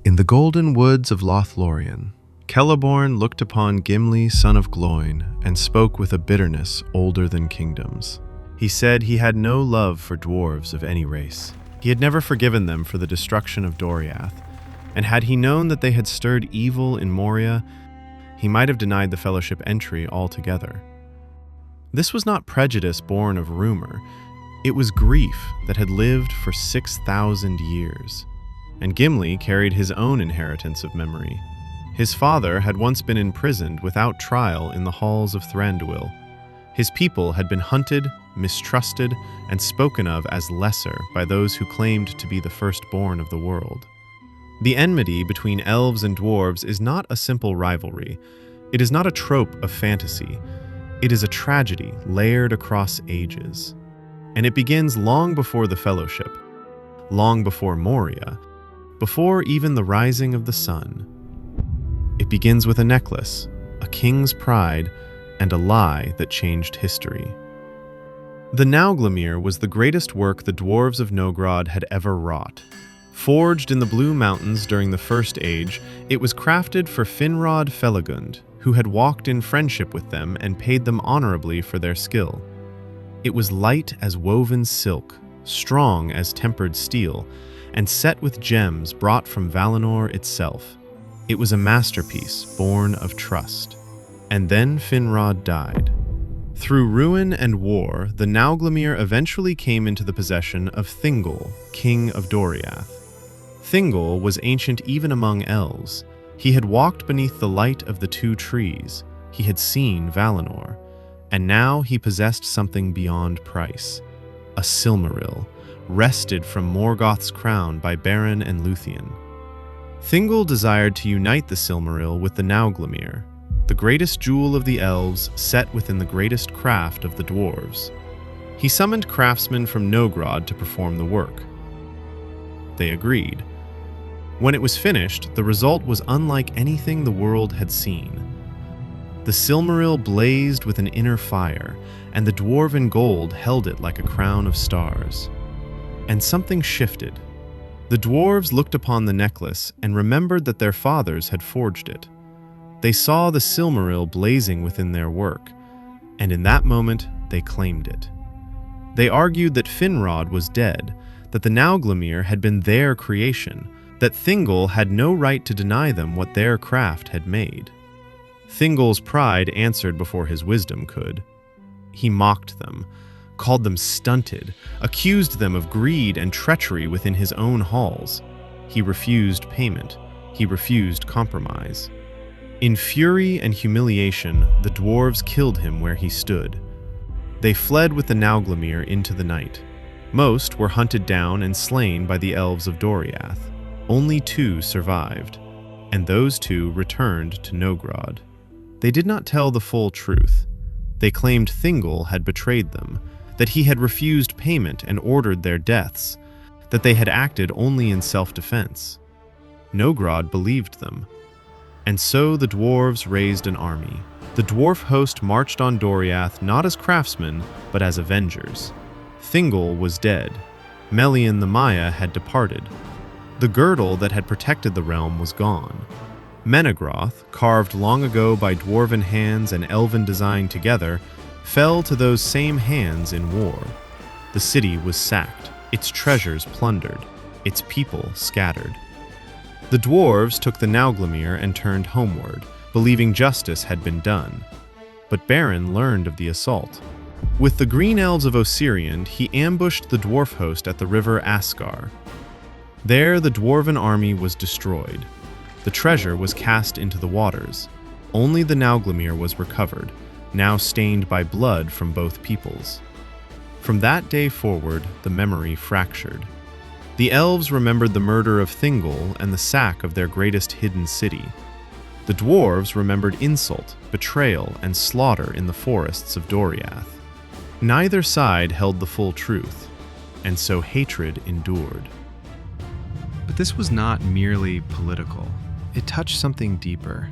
In the golden woods of Lothlórien, Celeborn looked upon Gimli, son of Glóin, and spoke with a bitterness older than kingdoms. He said he had no love for dwarves of any race. He had never forgiven them for the destruction of Doriath, and had he known that they had stirred evil in Moria, he might have denied the Fellowship entry altogether. This was not prejudice born of rumor. It was grief that had lived for 6,000 years. And Gimli carried his own inheritance of memory. His father had once been imprisoned without trial in the halls of Thranduil. His people had been hunted, mistrusted, and spoken of as lesser by those who claimed to be the firstborn of the world. The enmity between elves and dwarves is not a simple rivalry. It is not a trope of fantasy. It is a tragedy layered across ages. And it begins long before the Fellowship, long before Moria, before even the rising of the sun. It begins with a necklace, a king's pride, and a lie that changed history. The Nauglamir was the greatest work the dwarves of Nogrod had ever wrought. Forged in the Blue Mountains during the First Age, it was crafted for Finrod Felagund, who had walked in friendship with them and paid them honorably for their skill. It was light as woven silk, strong as tempered steel, and set with gems brought from Valinor itself. It was a masterpiece born of trust. And then Finrod died. Through ruin and war, the Nauglamir eventually came into the possession of Thingol, king of Doriath. Thingol was ancient even among elves. He had walked beneath the light of the two trees. He had seen Valinor. And now he possessed something beyond price. A Silmaril, wrested from Morgoth's crown by Beren and Luthien. Thingol desired to unite the Silmaril with the Nauglamir, the greatest jewel of the elves set within the greatest craft of the dwarves. He summoned craftsmen from Nogrod to perform the work. They agreed. When it was finished, the result was unlike anything the world had seen. The Silmaril blazed with an inner fire, and the dwarven gold held it like a crown of stars. And something shifted. The dwarves looked upon the necklace and remembered that their fathers had forged it. They saw the Silmaril blazing within their work, and in that moment they claimed it. They argued that Finrod was dead, that the Nauglamir had been their creation, that Thingol had no right to deny them what their craft had made. Thingol's pride answered before his wisdom could. He mocked them, called them stunted, accused them of greed and treachery within his own halls. He refused payment. He refused compromise. In fury and humiliation, the dwarves killed him where he stood. They fled with the Nauglamir into the night. Most were hunted down and slain by the elves of Doriath. Only 2 survived, and those 2 returned to Nogrod. They did not tell the full truth. They claimed Thingol had betrayed them, that he had refused payment and ordered their deaths, that they had acted only in self-defense. Nogrod believed them. And so the dwarves raised an army. The dwarf host marched on Doriath not as craftsmen, but as avengers. Thingol was dead. Melian the Maya had departed. The girdle that had protected the realm was gone. Menegroth, carved long ago by dwarven hands and elven design together, fell to those same hands in war. The city was sacked, its treasures plundered, its people scattered. The dwarves took the Nauglamir and turned homeward, believing justice had been done. But Beren learned of the assault. With the green elves of Osiriand, he ambushed the dwarf host at the river Ascar. There the dwarven army was destroyed. The treasure was cast into the waters. Only the Nauglamir was recovered, now stained by blood from both peoples. From that day forward, the memory fractured. The elves remembered the murder of Thingol and the sack of their greatest hidden city. The dwarves remembered insult, betrayal, and slaughter in the forests of Doriath. Neither side held the full truth, and so hatred endured. But this was not merely political. It touched something deeper.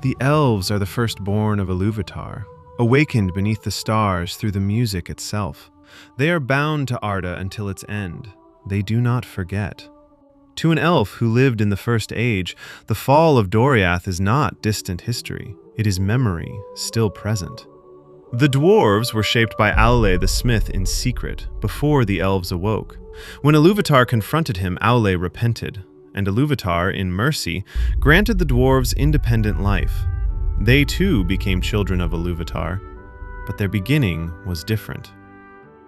The elves are the firstborn of Iluvatar, awakened beneath the stars through the music itself. They are bound to Arda until its end. They do not forget. To an elf who lived in the First Age, the fall of Doriath is not distant history. It is memory, still present. The dwarves were shaped by Aule the smith in secret, before the elves awoke. When Iluvatar confronted him, Aule repented, and Iluvatar, in mercy, granted the dwarves independent life. They too became children of Iluvatar, but their beginning was different.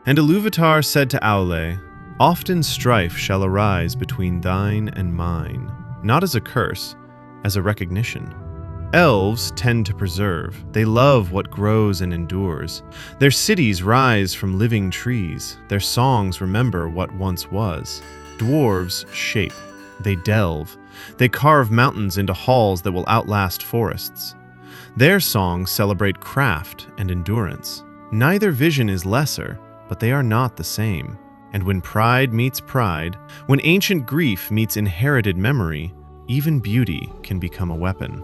And Iluvatar said to Aule, "Often strife shall arise between thine and mine, not as a curse, as a recognition. Elves tend to preserve. They love what grows and endures. Their cities rise from living trees. Their songs remember what once was. Dwarves shape. They delve. They carve mountains into halls that will outlast forests. Their songs celebrate craft and endurance. Neither vision is lesser, but they are not the same. And when pride meets pride, when ancient grief meets inherited memory, even beauty can become a weapon."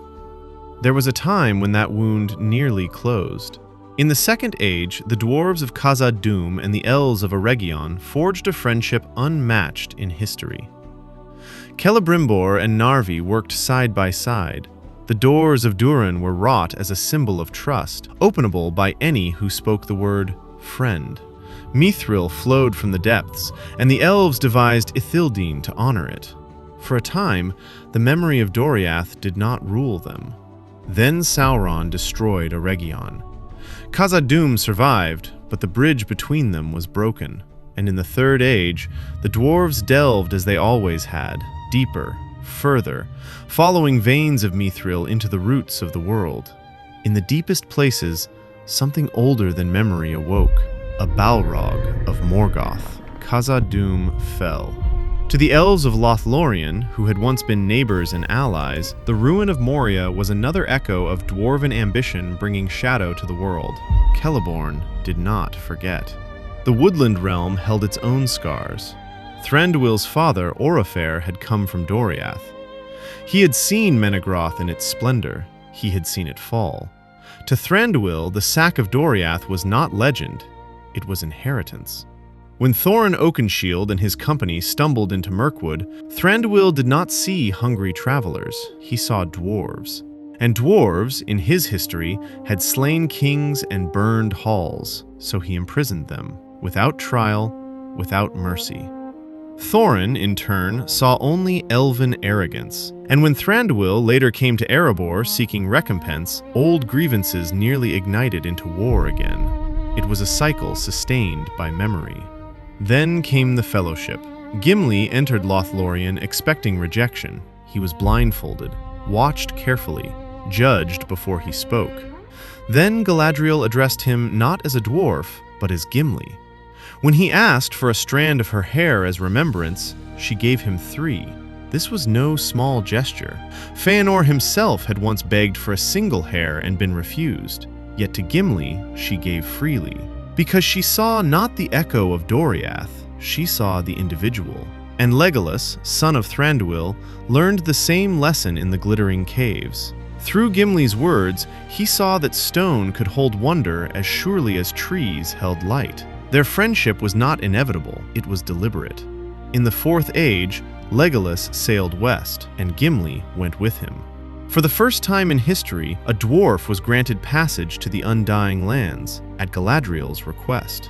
There was a time when that wound nearly closed. In the Second Age, the dwarves of Khazad-dûm and the elves of Eregion forged a friendship unmatched in history. Celebrimbor and Narvi worked side by side. The doors of Durin were wrought as a symbol of trust, openable by any who spoke the word friend. Mithril flowed from the depths, and the elves devised Ithildine to honor it. For a time, the memory of Doriath did not rule them. Then Sauron destroyed Eregion. Khazad-dûm survived, but the bridge between them was broken, and in the Third Age, the dwarves delved as they always had, deeper, further, following veins of Mithril into the roots of the world. In the deepest places, something older than memory awoke. A Balrog of Morgoth. Khazad-dûm fell. To the elves of Lothlórien, who had once been neighbors and allies, the ruin of Moria was another echo of dwarven ambition bringing shadow to the world. Celeborn did not forget. The woodland realm held its own scars. Thranduil's father, Orifer, had come from Doriath. He had seen Menegroth in its splendor. He had seen it fall. To Thranduil, the sack of Doriath was not legend. It was inheritance. When Thorin Oakenshield and his company stumbled into Mirkwood, Thranduil did not see hungry travelers. He saw dwarves. And dwarves, in his history, had slain kings and burned halls, so he imprisoned them, without trial, without mercy. Thorin, in turn, saw only elven arrogance, and when Thranduil later came to Erebor seeking recompense, old grievances nearly ignited into war again. It was a cycle sustained by memory. Then came the Fellowship. Gimli entered Lothlórien expecting rejection. He was blindfolded, watched carefully, judged before he spoke. Then Galadriel addressed him not as a dwarf, but as Gimli. When he asked for a strand of her hair as remembrance, she gave him 3. This was no small gesture. Feanor himself had once begged for a single hair and been refused. Yet to Gimli, she gave freely. Because she saw not the echo of Doriath, she saw the individual. And Legolas, son of Thranduil, learned the same lesson in the glittering caves. Through Gimli's words, he saw that stone could hold wonder as surely as trees held light. Their friendship was not inevitable, it was deliberate. In the Fourth Age, Legolas sailed west, and Gimli went with him. For the first time in history, a dwarf was granted passage to the Undying Lands, at Galadriel's request.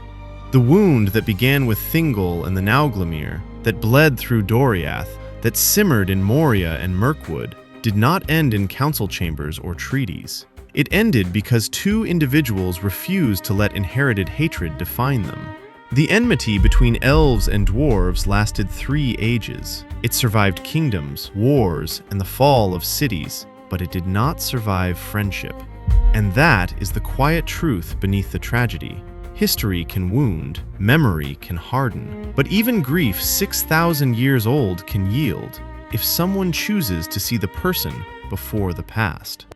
The wound that began with Thingol and the Nauglamir, that bled through Doriath, that simmered in Moria and Mirkwood, did not end in council chambers or treaties. It ended because 2 individuals refused to let inherited hatred define them. The enmity between elves and dwarves lasted 3 ages. It survived kingdoms, wars, and the fall of cities, but it did not survive friendship. And that is the quiet truth beneath the tragedy. History can wound, memory can harden, but even grief 6,000 years old can yield, if someone chooses to see the person before the past.